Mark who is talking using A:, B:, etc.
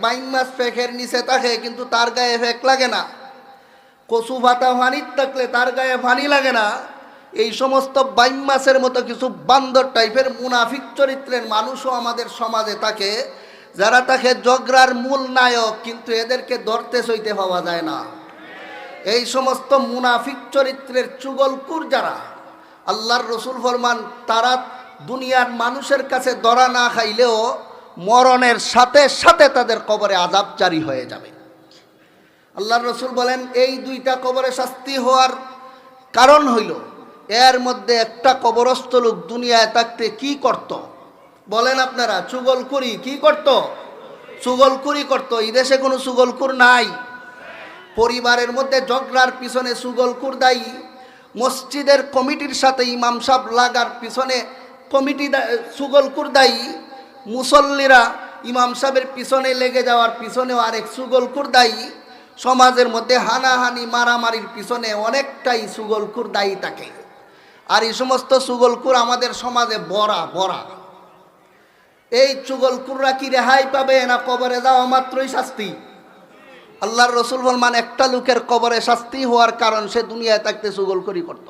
A: বাইম মাছ ফেকের নিচে থাকে কিন্তু তার গায়ে ফেক লাগে না, কচু ভাতা পানির থাকলে তার গায়ে পানি লাগে না, এই সমস্ত বাইম মাছের মতো কিছু বান্দর টাইপের মুনাফিক চরিত্রের মানুষও আমাদের সমাজে থাকে, যারা তাকে জগরার মূল নায়ক, কিন্তু এদেরকে ধরতে সইতে পাওয়া যায় না। এই সমস্ত মুনাফিক চরিত্রের চুগলকুর যারা, আল্লাহর রসুল ফরমান তারা দুনিয়ার মানুষের কাছে ধরা না খাইলেও মরণের সাথে সাথে তাদের কবরে আযাব জারি হয়ে যাবে। আল্লাহর রসুল বলেন এই দুইটা কবরে শাস্তি হওয়ার কারণ হইল, এর মধ্যে একটা কবরস্থ লোক দুনিয়ায় থাকতে কি করত বলেন আপনারা? চুগলকুরি কি করত? চুগলকুরি করত। এই দেশে কোনো চুগলকুর নাই। পরিবারের মধ্যে ঝগড়ার পিছনে চুগলকুর দায়ী, মসজিদের কমিটির সাথে ইমাম সাহেব লাগার পিছনে কমিটি চুগলকুর দায়ী, মুসল্লিরা ইমাম সাহেবের পিছনে লেগে যাওয়ার পিছনেও আরেক চুগলকুর দায়ী, সমাজের মধ্যে হানাহানি মারামারির পিছনে অনেকটাই চুগলকুর দায়ী থাকে। আর এই সমস্ত চুগলকুর আমাদের সমাজে বড়া বড়া। এই চুগলকুররা কি রেহাই পাবে না কবরে যাওয়া মাত্রই শাস্তি? আল্লাহর রসুল ফরমান একটা লোকের কবরে শাস্তি হওয়ার কারণ সে দুনিয়ায় থাকতে চুগলখড়ি করত।